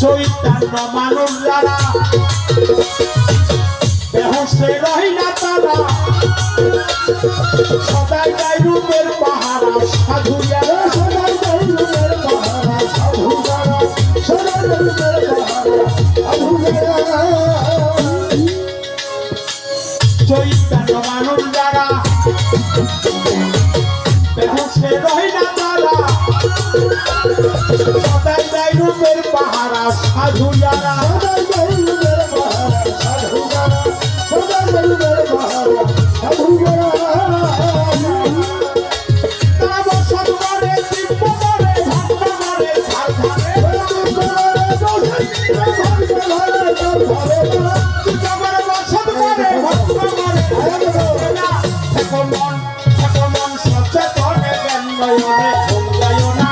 চৈতন্য মানুষ যারা বেহুশে রহি না তারা সদাই গাই রূপের পাহারা সাধু যারা সদাই গাই রূপের পাহারা সাধু যারা সদাই গাই রূপের পাহারা সাধু যারা চৈতন্য মানুষ যারা বেহুশে রহি না তারা সদাই গাই রূপের পাহারা সাধু যারা সদাই গাই রূপের পাহারা সাধু যারা সদাই গাই রূপের পাহারা সাধু যারা তারা বসত করে শিল্প করে ভক্ত করে ঝাড় ঝাড়ে বসত করে ভক্ত করে মন সচেতনে জ্ঞান নয়নে ভঙ্গায় না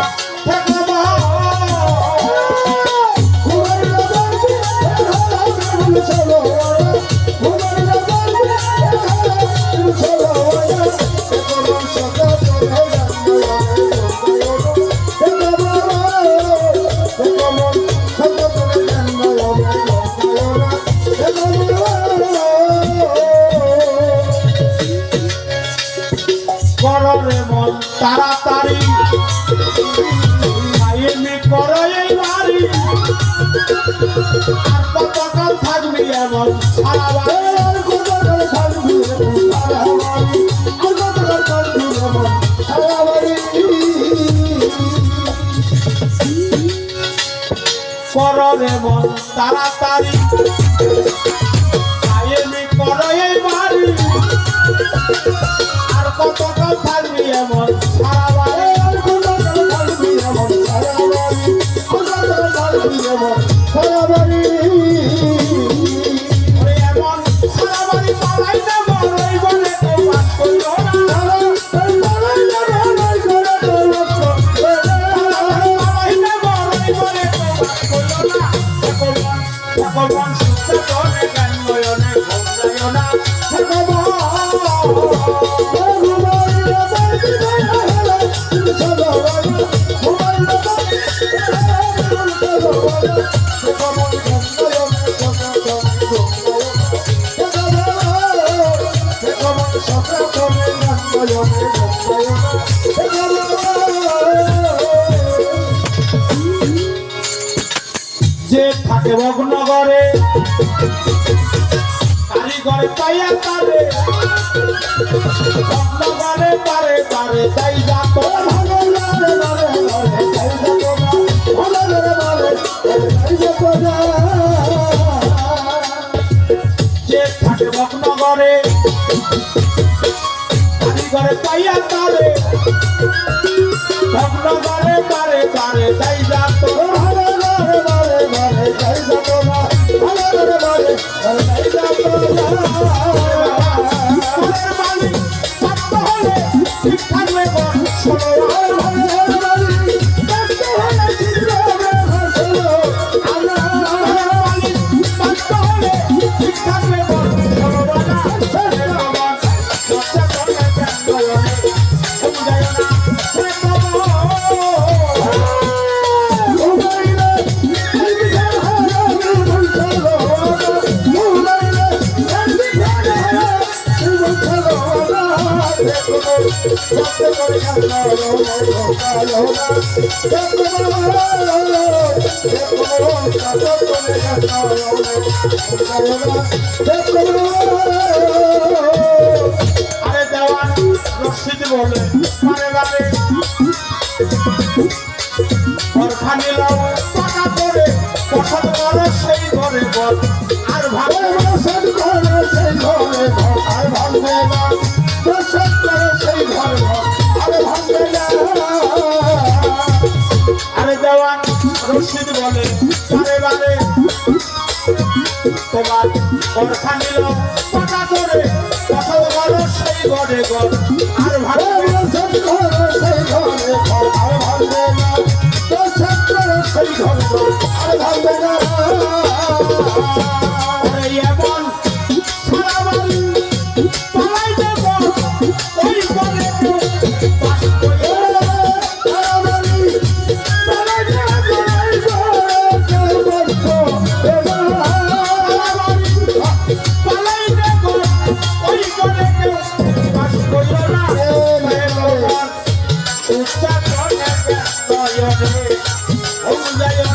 কররে মন তাড়াতাড়ি আইনি করো এই বাড়ি আর কতকাল থাকবি এমন সারা বাড়ি কতকাল থাকবি সারা বাড়ি কতকাল থাকবি এমন সারা বাড়ি কররে মন তাড়াতাড়ি আইনি করো এই বাড়ি আর কতকাল থাকবি এমন সারা বাড়ি আর কতকাল থাকবি এমন সারা বাড়ি কতকাল থাকবি এমন সারা বাড়ি এমন সারা বাড়ি পালাই না বড়ই বলে তো বাস করলো না পালাই না বড়ই বলে তো বাস পালাই না বড়ই বলে তো বাস করলো না ভগবান সুস্থ করে জ্ঞান নয়নে ভঙ্গায় না যে থাকে ভগ্নগরে কারিগরে পাইয়া তারে ভগ্নগরে পারে পারে তাই যাত যে থাকে ভগ্নগরে কারিগরে পাইয়া তারে ভগ্নগরে পারে পারে তাই যাত আরে দেওয়ান রশিদ বলে মানে বারে ঘরখানি লাও টাকা করে পছন্দ করে সেই ঘরে বল আর ভালো পছন্দ করে সেই ঘরে তোমার অর্থা নিল কথা করে কথা বলো সেই ঘরে ঘর আর ভালো সেই ঘরে ঘর আর ভাঙবে না দর্শন করে সেই ঘরে আর ভাঙবে না ওরে এমন সারা বাড়ি পালাই দেব ওই ঘরে কেউ বাস করে পালাই দেব ওই ঘরে কেউ বাস করল না উচ্চা করে নয়নে অনুযায়ী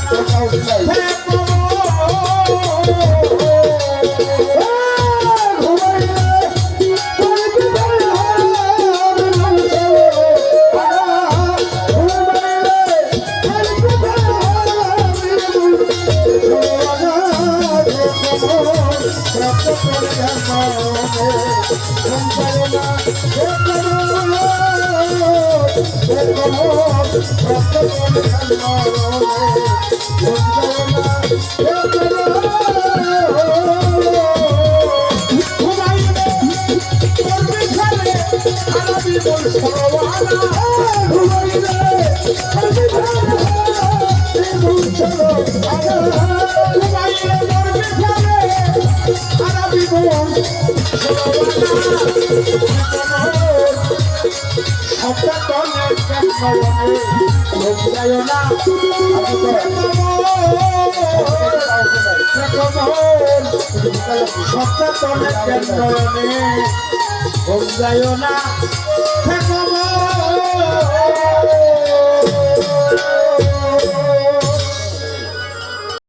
সপ্তাহ